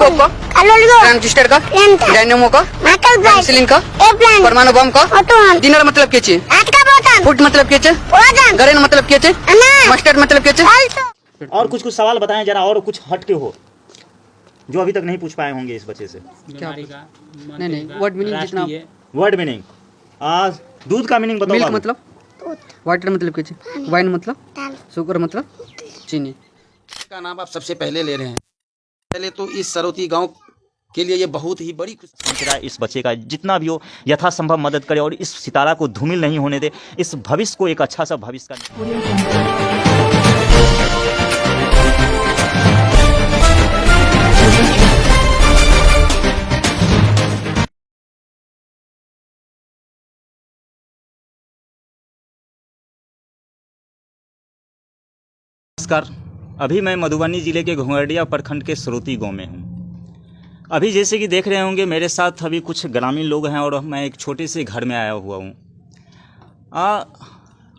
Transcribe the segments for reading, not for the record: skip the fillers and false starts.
Telescope का, transistor का, dynamo का, पेंसिलिन का, परमाणु बम का, डिनर मतलब क्या चीज, फुट मतलब क्या चीज, गरेन मतलब क्या चीज, मस्टर्ड मतलब क्या चीज। और कुछ सवाल बताएं जरा, और कुछ हटके हो जो अभी तक नहीं पूछ पाए होंगे इस बच्चे से। क्या नहीं वर्ड मीनिंग जितना वर्ड मीनिंग, आज दूध का मीनिंग बताओ। मिल्क मतलब, वाटर मतलब क्या चीज, वाइन मतलब, शुगर मतलब चीनी। का नाम आप सबसे पहले ले रहे हैं। पहले तो इस सरौती गांव के लिए ये बहुत ही बड़ी खुशी। इस बच्चे का जितना भी हो यथासंभव मदद करे और इस सितारा को धूमिल नहीं होने दे, इस भविष्य को एक अच्छा सा भविष्य का। नमस्कार, अभी मैं मधुबनी ज़िले के घुंघरडिया प्रखंड के सरौती गांव में हूं। अभी जैसे कि देख रहे होंगे मेरे साथ अभी कुछ ग्रामीण लोग हैं और मैं एक छोटे से घर में आया हुआ हूं।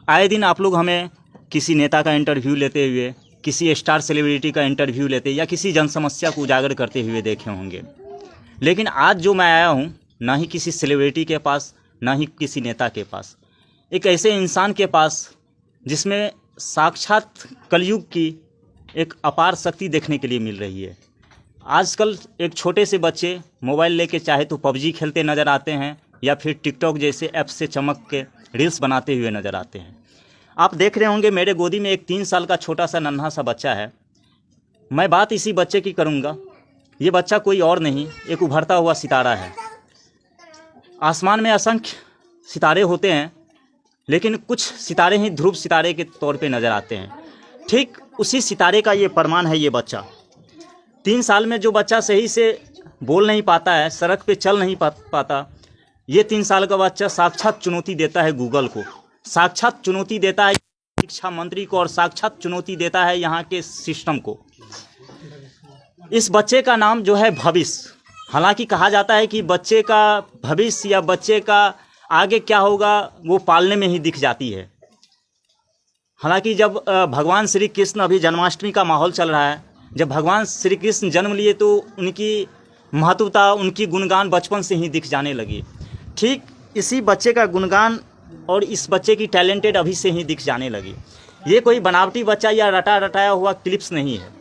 आए दिन आप लोग हमें किसी नेता का इंटरव्यू लेते हुए, किसी स्टार सेलिब्रिटी का इंटरव्यू लेते या किसी जन समस्या को उजागर करते हुए देखे होंगे, लेकिन आज जो मैं आया हूँ ना ही किसी सेलिब्रिटी के पास, ना ही किसी नेता के पास, एक ऐसे इंसान के पास जिसमें साक्षात कलयुग की एक अपार शक्ति देखने के लिए मिल रही है। आजकल एक छोटे से बच्चे मोबाइल लेके चाहे तो पबजी खेलते नज़र आते हैं या फिर टिकटॉक जैसे ऐप से चमक के रील्स बनाते हुए नज़र आते हैं। आप देख रहे होंगे मेरे गोदी में एक 3 साल का छोटा सा नन्हा सा बच्चा है। मैं बात इसी बच्चे की करूँगा। ये बच्चा कोई और नहीं, एक उभरता हुआ सितारा है। आसमान में असंख्य सितारे होते हैं, लेकिन कुछ सितारे ही ध्रुव सितारे के तौर पे नज़र आते हैं। ठीक उसी सितारे का ये प्रमाण है ये बच्चा। 3 साल में जो बच्चा सही से बोल नहीं पाता है, सड़क पे चल नहीं पाता, ये 3 साल का बच्चा साक्षात चुनौती देता है गूगल को, साक्षात चुनौती देता है शिक्षा मंत्री को और साक्षात चुनौती देता है यहाँ के सिस्टम को। इस बच्चे का नाम जो है भविष्य। हालांकि कहा जाता है कि बच्चे का भविष्य या बच्चे का आगे क्या होगा वो पालने में ही दिख जाती है। हालांकि जब भगवान श्री कृष्ण, अभी जन्माष्टमी का माहौल चल रहा है, जब भगवान श्री कृष्ण जन्म लिए तो उनकी महत्वता, उनकी गुणगान बचपन से ही दिख जाने लगी। ठीक इसी बच्चे का गुणगान और इस बच्चे की टैलेंटेड अभी से ही दिख जाने लगी। ये कोई बनावटी बच्चा या रटाया हुआ क्लिप्स नहीं है।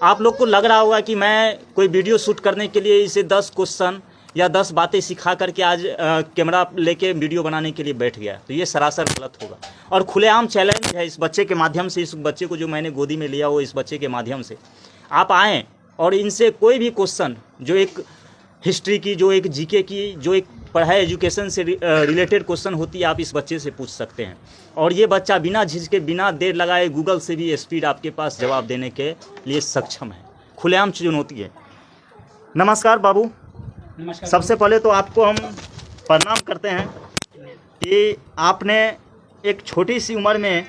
आप लोग को लग रहा होगा कि मैं कोई वीडियो शूट करने के लिए इसे 10 क्वेश्चन या 10 बातें सिखा करके आज कैमरा लेके वीडियो बनाने के लिए बैठ गया, तो ये सरासर गलत होगा। और खुलेआम चैलेंज है इस बच्चे के माध्यम से, इस बच्चे को जो मैंने गोदी में लिया हो, इस बच्चे के माध्यम से आप आएँ और इनसे कोई भी क्वेश्चन, जो एक हिस्ट्री की, जो एक जीके की, जो एक पढ़ाई एजुकेशन से रिलेटेड क्वेश्चन होती है, आप इस बच्चे से पूछ सकते हैं। और ये बच्चा बिना झिझके, बिना देर लगाए गूगल से भी स्पीड आपके पास जवाब देने के लिए सक्षम है। खुलेआम चुनौती है। नमस्कार बाबू। नमस्कार। सबसे पहले तो आपको हम प्रणाम करते हैं कि आपने एक छोटी सी उम्र में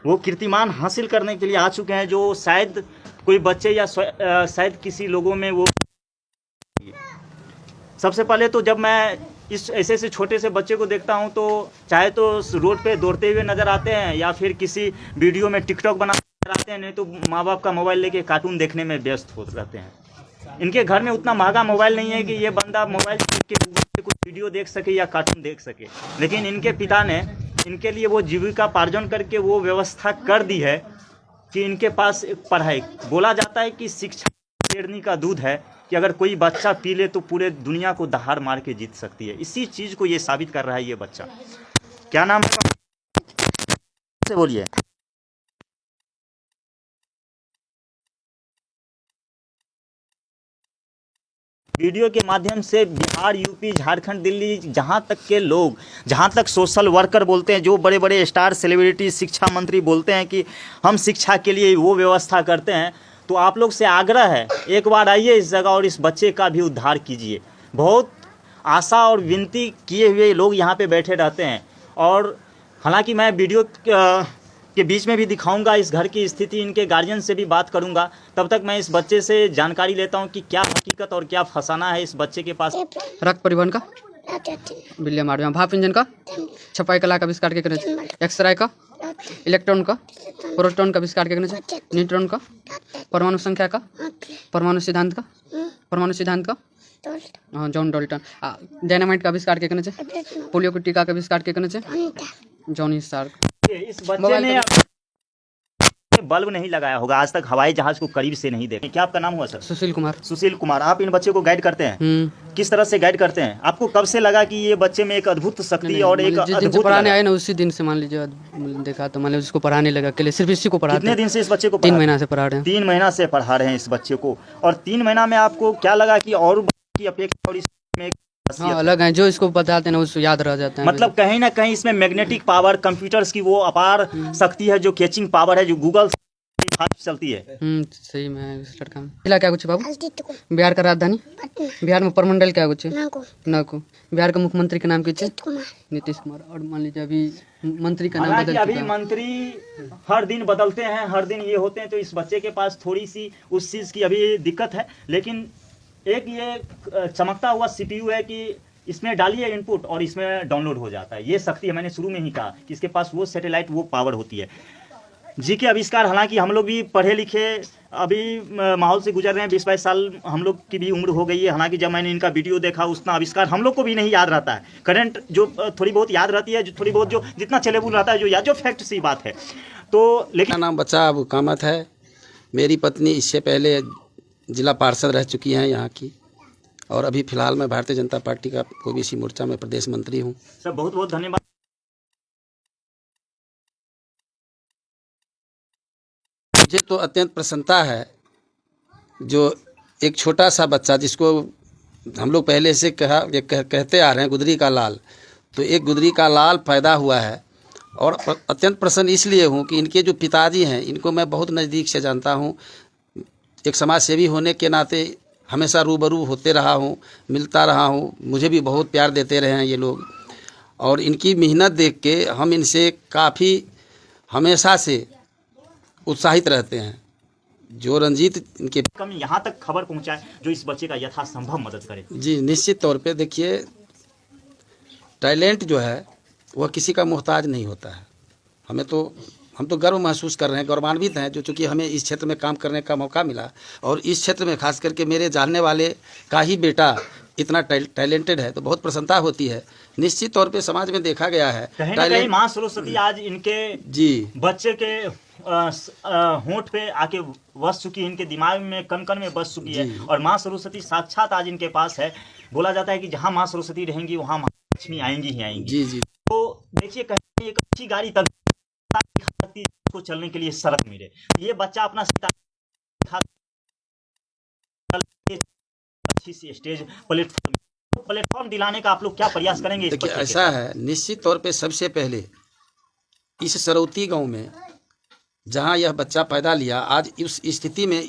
वो कीर्तिमान हासिल करने के लिए आ चुके हैं जो शायद कोई बच्चे या शायद किसी लोगों में वो। सबसे पहले तो जब मैं इस ऐसे छोटे से बच्चे को देखता हूं तो चाहे तो रोड पे दौड़ते हुए नज़र आते हैं या फिर किसी वीडियो में टिकटॉक बनाते नजर आते हैं, नहीं तो माँ बाप का मोबाइल लेके कार्टून देखने में व्यस्त हो रहते हैं। इनके घर में उतना महंगा मोबाइल नहीं है कि ये बंदा मोबाइल के कुछ वीडियो देख सके या कार्टून देख सके, लेकिन इनके पिता ने इनके लिए वो जीविका पार्जन करके वो व्यवस्था कर दी है कि इनके पास एक पढ़ाई। बोला जाता है कि शिक्षा शेरनी का दूध है कि अगर कोई बच्चा पी ले तो पूरे दुनिया को दहाड़ मार के जीत सकती है। इसी चीज़ को ये साबित कर रहा है ये बच्चा। क्या नाम है से बोलिए। वीडियो के माध्यम से बिहार, यूपी, झारखंड, दिल्ली, जहाँ तक के लोग, जहाँ तक सोशल वर्कर बोलते हैं, जो बड़े बड़े स्टार सेलिब्रिटी, शिक्षा मंत्री बोलते हैं कि हम शिक्षा के लिए वो व्यवस्था करते हैं, तो आप लोग से आग्रह है एक बार आइए इस जगह और इस बच्चे का भी उद्धार कीजिए। बहुत आशा और विनती किए हुए लोग यहाँ पे बैठे रहते हैं। और हालांकि मैं वीडियो के बीच में भी दिखाऊंगा इस घर की स्थिति, इनके गार्जियन से भी बात करूंगा। तब तक मैं इस बच्चे से जानकारी लेता हूं कि क्या हकीकत और क्या फसाना है इस बच्चे के पास। रक्त परिवहन का, बिल्लिया मार, भाप इंजन का, छपाई कला का आविष्कार के करने, एक्सरे का, इलेक्ट्रॉन का, प्रोटॉन का आविष्कार के करने, न्यूट्रॉन का, परमाणु संख्या का, परमाणु सिद्धांत का, परमाणु सिद्धांत का हाँ जॉन डॉल्टन डायनामाइट का आविष्कार के करने से पोलियो के टीका का आविष्कार के करने से जॉनी स्टार्क। इस बच्चे ने बल्ब नहीं लगाया होगा, आज तक हवाई जहाज को करीब से नहीं देखे। क्या आपका नाम हुआ सर? सुशील कुमार। सुशील कुमार, आप इन बच्चों को गाइड करते हैं? किस तरह से गाइड करते हैं? आपको कब से लगा कि ये बच्चे में एक अद्भुत शक्ति और एक जिस दिन से पढ़ाने आए ना उसी दिन से मान लीजिए देखा तो मान लीजिए उसको पढ़ाने लगा अकेले, सिर्फ इसी को पढ़ाते। कितने दिन से इस बच्चे को? 3 महीना से पढ़ा रहे हैं। 3 महीना से पढ़ा रहे हैं इस बच्चे को, और 3 महीना में आपको क्या लगा कि और की अपेक्षा और इसमें हाँ अलग है, जो इसको बताते हैं ना उसको याद रह जाता है। मतलब कहीं ना कहीं इसमें मैग्नेटिक पावर, कंप्यूटर्स की वो अपार शक्ति है, जो कैचिंग पावर है, जो गूगल चलती है। सही में इस लड़का में जिला क्या कुछ बाबू? बिहार का राजधानी बिहार में प्रमंडल क्या कुछ? नाको। बिहार का मुख्यमंत्री का नाम क्या? नीतीश कुमार। और मान लीजिए अभी मंत्री का नाम बदल चुका है। अभी मंत्री हर दिन बदलते हैं, हर दिन ये होते हैं, तो इस बच्चे के पास थोड़ी सी उस चीज़ की अभी दिक्कत है। लेकिन एक ये चमकता हुआ CPU है कि इसमें डालिए इनपुट और इसमें डाउनलोड हो जाता है। ये शक्ति है, मैंने शुरू में ही कहा कि इसके पास वो सैटेलाइट, वो पावर होती है। जी के आविष्कार, हालांकि हम लोग भी पढ़े लिखे अभी माहौल से गुजर रहे हैं, 20-22 साल हम लोग की भी उम्र हो गई है। हालांकि जब मैंने इनका वीडियो देखा उतना आविष्कार हम लोग को भी नहीं याद रहता है। करंट जो थोड़ी बहुत याद रहती है, जो थोड़ी बहुत जो जितना चलेबुल रहता है, जो याद जो फैक्ट सी बात है। तो लेकिन मेरा नाम बच्चा अबू कामत है। मेरी पत्नी इससे पहले जिला पार्षद रह चुकी हैं यहाँ की, और अभी फिलहाल मैं भारतीय जनता पार्टी का ओबीसी मोर्चा में प्रदेश मंत्री हूँ। सर बहुत बहुत धन्यवाद। मुझे तो अत्यंत प्रसन्नता है, जो एक छोटा सा बच्चा जिसको हम लोग पहले से कहते आ रहे हैं गुदरी का लाल, तो एक गुदरी का लाल पैदा हुआ है। और अत्यंत प्रसन्न इसलिए हूँ कि इनके जो पिताजी हैं इनको मैं बहुत नज़दीक से जानता हूँ। एक समाज सेवी होने के नाते हमेशा रूबरू होते रहा हूँ, मिलता रहा हूँ, मुझे भी बहुत प्यार देते रहे हैं ये लोग। और इनकी मेहनत देख के हम इनसे काफ़ी हमेशा से उत्साहित रहते हैं। जो रंजीत इनके कम यहाँ तक खबर पहुँचाए जो इस बच्चे का यथासंभव मदद करे। जी निश्चित तौर पे देखिए, टैलेंट जो है वह किसी का मोहताज नहीं होता है। हम तो गर्व महसूस कर रहे हैं, गौरवान्वित हैं जो चूँकि हमें इस क्षेत्र में काम करने का मौका मिला, और इस क्षेत्र में खास करके मेरे जानने वाले का ही बेटा इतना टैलेंटेड है, तो बहुत प्रसन्नता होती है। निश्चित तौर पे समाज में देखा गया है कहीं माँ सरस्वती आज इनके जी बच्चे के होंठ पे आके बस चुकी है, इनके दिमाग में कण कण में बस चुकी है, और माँ सरस्वती साक्षात आज इनके पास है। बोला जाता है कि जहाँ माँ सरस्वती रहेंगी वहाँ माँ लक्ष्मी आएंगी ही आएंगी। जी जी। तो देखिए कहीं एक अच्छी गाड़ी तब को चलने के लिए सड़क मिले, ये बच्चा अपना अच्छी सी स्टेज प्लेटफॉर्म दिलाने का आप लोग क्या प्रयास करेंगे? देखिए ऐसा है, निश्चित तौर पे सबसे पहले इस सरौती गांव में जहां यह बच्चा पैदा लिया, आज उस स्थिति में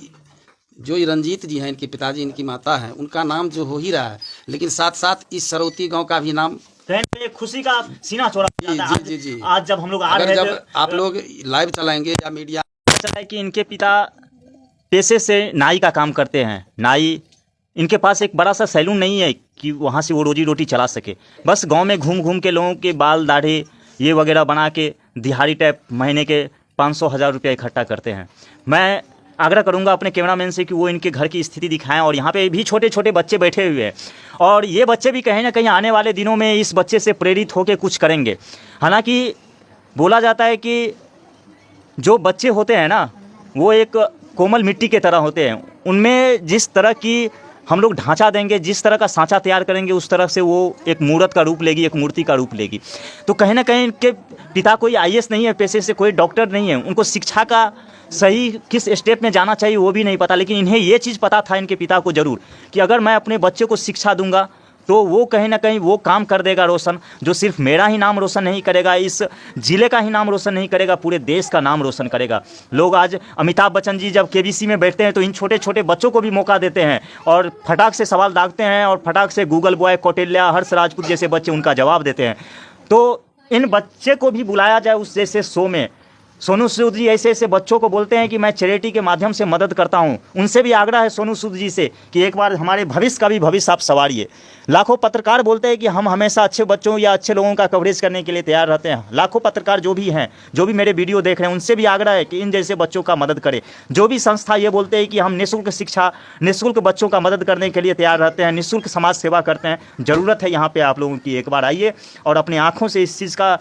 जो रंजीत जी हैं, इनके पिताजी, इनकी माता हैं, उनका नाम जो हो ही रहा है, लेकिन साथ साथ इस सरौती गांव का भी नाम खुशी का सीना चौड़ा जाता है। जी जी। आज जब हम लोग आ रहे हैं, जब आप लोग लाइव चलाएंगे या मीडिया चलाए कि इनके पिता पेशे से नाई का काम करते हैं। नाई, इनके पास एक बड़ा सा सैलून नहीं है कि वहाँ से वो रोजी रोटी चला सके। बस गांव में घूम घूम के लोगों के बाल दाढ़ी ये वगैरह बना के दिहाड़ी टाइप महीने के 500-1000 रुपया इकट्ठा करते हैं। मैं आग्रह करूंगा अपने कैमरामैन से कि वो इनके घर की स्थिति दिखाएं, और यहाँ पे भी छोटे छोटे बच्चे बैठे हुए हैं, और ये बच्चे भी कहीं ना कहीं आने वाले दिनों में इस बच्चे से प्रेरित होकर कुछ करेंगे। हालांकि बोला जाता है कि जो बच्चे होते हैं ना, वो एक कोमल मिट्टी के तरह होते हैं। उनमें जिस तरह की हम लोग ढांचा देंगे, जिस तरह का सांचा तैयार करेंगे, उस तरह से वो एक मूर्त का रूप लेगी, एक मूर्ति का रूप लेगी। तो कहीं ना कहीं इनके पिता कोई IAS नहीं है पेशे से, कोई डॉक्टर नहीं है, उनको शिक्षा का सही किस स्टेप में जाना चाहिए वो भी नहीं पता, लेकिन इन्हें ये चीज़ पता था इनके पिता को ज़रूर कि अगर मैं अपने बच्चे को शिक्षा दूंगा तो वो कहीं ना कहीं वो काम कर देगा रोशन, जो सिर्फ मेरा ही नाम रोशन नहीं करेगा, इस ज़िले का ही नाम रोशन नहीं करेगा, पूरे देश का नाम रोशन करेगा। लोग आज अमिताभ बच्चन जी जब KBC में बैठते हैं तो इन छोटे छोटे बच्चों को भी मौका देते हैं, और फटाक से सवाल दागते हैं, और फटाक से गूगल बॉय, कौटिल्या, हर्ष राजपूत जैसे बच्चे उनका जवाब देते हैं। तो इन बच्चे को भी बुलाया जाए उस जैसे शो में, सोनू सूद जी ऐसे ऐसे बच्चों को बोलते हैं कि मैं चैरिटी के माध्यम से मदद करता हूं। उनसे भी आग्रह है सोनू सूद जी से कि एक बार हमारे भविष्य का भी भविष्य आप संवारिए। लाखों पत्रकार बोलते हैं कि हम हमेशा अच्छे बच्चों या अच्छे लोगों का कवरेज करने के लिए तैयार रहते हैं। लाखों पत्रकार जो भी हैं, जो भी मेरे वीडियो देख रहे हैं, उनसे भी आग्रह है कि इन जैसे बच्चों का मदद करें। जो भी संस्था ये बोलते हैं कि हम निःशुल्क शिक्षा, निःशुल्क बच्चों का मदद करने के लिए तैयार रहते हैं, निःशुल्क समाज सेवा करते हैं, ज़रूरत है यहाँ पर आप लोगों की। एक बार आइए और अपनी आँखों से इस चीज़ का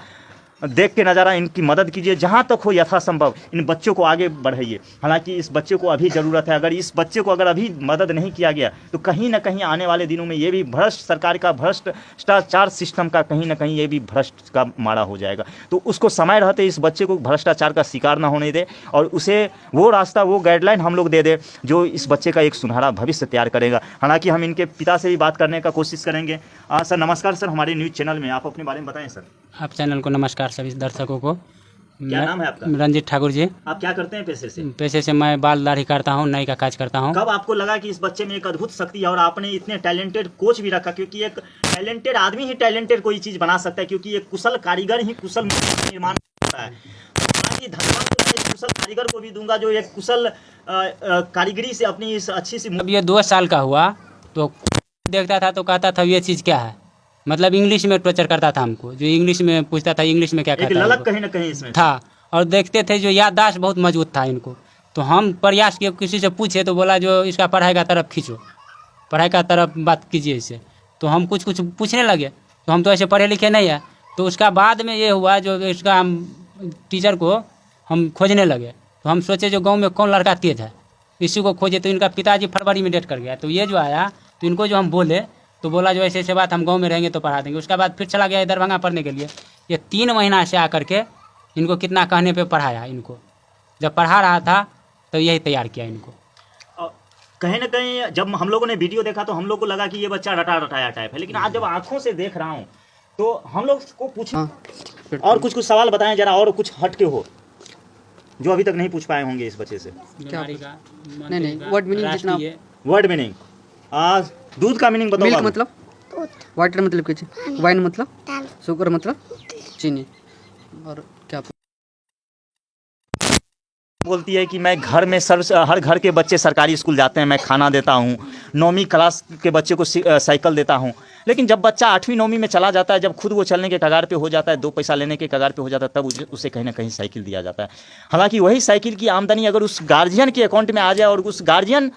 देख के नज़ारा, इनकी मदद कीजिए, जहाँ तक हो यथासंभव इन बच्चों को आगे बढ़ाइए। हालांकि इस बच्चे को अभी ज़रूरत है, अगर इस बच्चे को अगर अभी मदद नहीं किया गया तो कहीं ना कहीं आने वाले दिनों में ये भी भ्रष्ट सरकार का, भ्रष्टाचार सिस्टम का कहीं ना कहीं ये भी भ्रष्ट का मारा हो जाएगा। तो उसको समय रहते इस बच्चे को भ्रष्टाचार का शिकार ना होने दे और उसे वो रास्ता, वो गाइडलाइन हम लोग दे दे जो इस बच्चे का एक सुनहरा भविष्य तैयार करेगा। हालांकि हम इनके पिता से भी बात करने का कोशिश करेंगे। सर नमस्कार सर, हमारे न्यूज़ चैनल में आप अपने बारे में बताएं सर। आप चैनल को नमस्कार सभी दर्शकों को। क्या नाम है आपका? रंजीत ठाकुर जी। आप क्या करते हैं पेशे से? पेशे से मैं बाल दाढ़ी करता हूँ, नाई का काज करता हूँ। कब आपको लगा कि इस बच्चे में एक अद्भुत शक्ति है और आपने इतने टैलेंटेड कोच भी रखा? क्योंकि एक टैलेंटेड आदमी ही टैलेंटेड कोई चीज़ बना सकता है, क्योंकि एक कुशल कारीगर ही कुशल निर्माण करता है। धन्यवाद तो मैं इस कुशल कारीगर को भी दूंगा जो एक कुशल कारीगरी से अपनी इस अच्छी सी। अब ये 2 साल का हुआ तो देखता था तो कहता था ये चीज़ क्या है, मतलब इंग्लिश में टॉर्चर करता था हमको, जो इंग्लिश में पूछता था इंग्लिश में क्या कहता है, ललक कहीं ना कहीं इसमें था। और देखते थे जो याददाश्त बहुत मजबूत था इनको, तो हम प्रयास किए, किसी से पूछे तो बोला जो इसका पढ़ाई का तरफ खींचो, पढ़ाई का तरफ बात कीजिए इससे। तो हम कुछ कुछ पूछने लगे, तो हम तो ऐसे पढ़े लिखे नहीं है। तो उसका बाद में ये हुआ जो इसका हम टीचर को हम खोजने लगे, तो हम सोचे जो गाँव में कौन लड़का तेज है इसी को खोजे। तो इनका पिताजी फरवरी में डेट कर गया, तो ये जो आया तो इनको जो हम बोले तो बोला जो ऐसे ऐसे बात, हम गांव में रहेंगे तो पढ़ा देंगे। उसके बाद फिर चला गया दरभंगा पढ़ने के लिए। ये 3 महीना से आकर के इनको कितना कहने पे पढ़ाया इनको, जब पढ़ा रहा था तो यही तैयार किया इनको। कहीं ना कहीं जब हम लोगों ने वीडियो देखा तो हम लोग को लगा कि ये बच्चा रटा रटाया टाइप है, लेकिन आज जब आंखों से देख रहा हूँ तो हम लोग को पूछा और कुछ सवाल बताएं जरा, और कुछ हट के हो जो अभी तक नहीं पूछ पाए होंगे इस बच्चे से। क्या? नहीं, वर्ड मीनिंग जितना। वर्ड मीनिंग, दूध का मीनिंग बताओ। मिल्क मतलब, वाटर मतलब क्या चीज, वाइन मतलब, शुगर मतलब चीनी, और क्या बोलती है कि मैं घर में हर घर के बच्चे सरकारी स्कूल जाते हैं, मैं खाना देता हूँ, 9वीं क्लास के बच्चे को साइकिल देता हूँ। लेकिन जब बच्चा 8वीं 9वीं में चला जाता है, जब खुद वो चलने के कगार पे हो जाता है, 2 पैसा लेने के कगार पे हो जाता है, तब उसे कहीं ना कहीं साइकिल दिया जाता है। हालांकि वही साइकिल की आमदनी अगर उस गार्जियन के अकाउंट में आ जाए और उस गार्जियन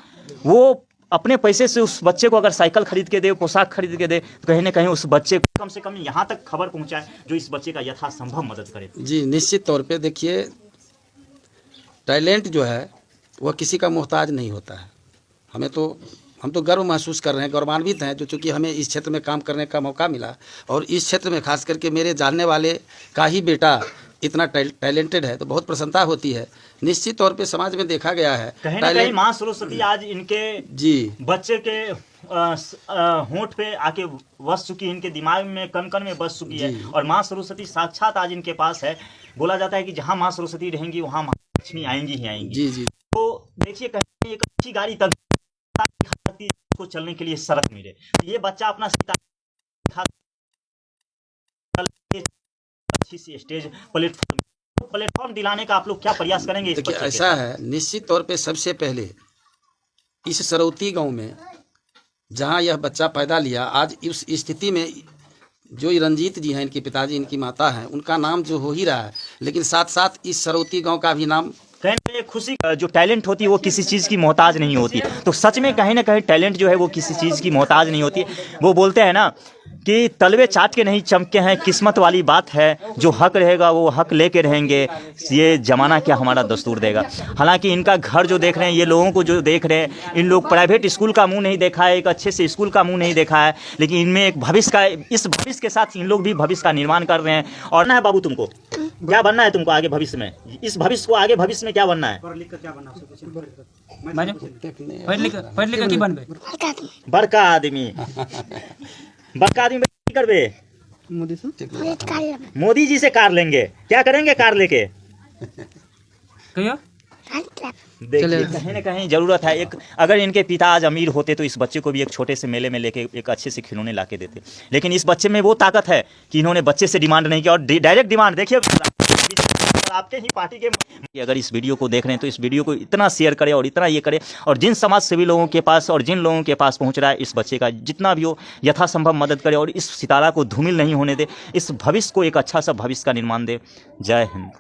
वो अपने पैसे से उस बच्चे को अगर साइकिल खरीद के दे, पोशाक खरीद के दे, तो कहीं ना कहीं उस बच्चे को कम से कम यहाँ तक खबर पहुँचाए जो इस बच्चे का यथासंभव मदद करे। जी निश्चित तौर पे देखिए, टैलेंट जो है वह किसी का मोहताज नहीं होता है। हम तो गर्व महसूस कर रहे हैं, गौरवान्वित हैं जो चूँकि हमें इस क्षेत्र में काम करने का मौका मिला, और इस क्षेत्र में खास करके मेरे जानने वाले का ही बेटा इतना टैलेंटेड है, तो बहुत प्रसन्नता होती है। निश्चित तौर पे समाज में देखा गया है कहीं ना कहीं माँ सरस्वती आज इनके जी बच्चे के होंठ पे आके बस चुकी है, इनके दिमाग में कण कण में बस चुकी है, और माँ सरस्वती साक्षात आज इनके पास है। बोला जाता है कि जहाँ माँ सरस्वती रहेंगी वहाँ माँ लक्ष्मी आएंगी ही आएंगी। जी जी। तो देखिए कहीं एक अच्छी गाड़ी तक को चलने के लिए सड़क मिले, ये बच्चा अपना अच्छी सी स्टेज प्लेटफॉर्म दिलाने का आप लोग क्या प्रयास करेंगे? देखिए ऐसा है, निश्चित तौर पे सबसे पहले इस सरौती गांव में जहां यह बच्चा पैदा लिया, आज उस स्थिति में जो रंजीत जी हैं, इनके पिताजी, इनकी माता हैं, उनका नाम जो हो ही रहा है, लेकिन साथ साथ इस सरौती गांव का भी नाम। कहीं खुशी जो टैलेंट होती है वो किसी चीज़ की मोहताज नहीं होती। तो सच में कहीं ना कहीं टैलेंट जो है वो किसी चीज़ की मोहताज नहीं होती। वो बोलते हैं ना कि तलवे चाट के नहीं चमके हैं, किस्मत वाली बात है, जो हक रहेगा वो हक लेके रहेंगे, ये ज़माना क्या हमारा दस्तूर देगा। हालांकि इनका घर जो देख रहे हैं, ये लोगों को जो देख रहे हैं, इन लोग प्राइवेट स्कूल का मुंह नहीं देखा है, एक अच्छे से स्कूल का मुंह नहीं देखा है, लेकिन इनमें एक भविष्य का, इस भविष्य के साथ इन लोग भी भविष्य का निर्माण कर रहे हैं। और ना है बाबू, तुमको क्या बनना है? तुमको आगे भविष्य में, इस भविष्य को आगे भविष्य में क्या बनना है? पढ़ लिख कर की बनबे? बड़का आदमी। बड़का आदमी करबे? मोदी जी से कार लेंगे। क्या करेंगे कार लेके? देखिए कहीं ना कहीं जरूरत है एक, अगर इनके पिता आज अमीर होते तो इस बच्चे को भी एक छोटे से मेले में लेके एक अच्छे से खिलौने ला के देते, लेकिन इस बच्चे में वो ताकत है कि इन्होंने बच्चे से डिमांड नहीं किया और डायरेक्ट डिमांड। देखिए आपके ही पार्टी के अगर इस वीडियो को देख रहे हैं तो इस वीडियो को इतना शेयर करें और इतना ये करें, और जिन समाज सेवी लोगों के पास और जिन लोगों के पास पहुंच रहा है इस बच्चे का जितना भी हो यथासंभव मदद करें और इस सितारा को धूमिल नहीं होने दे, इस भविष्य को एक अच्छा सा भविष्य का निर्माण दे। जय हिंद।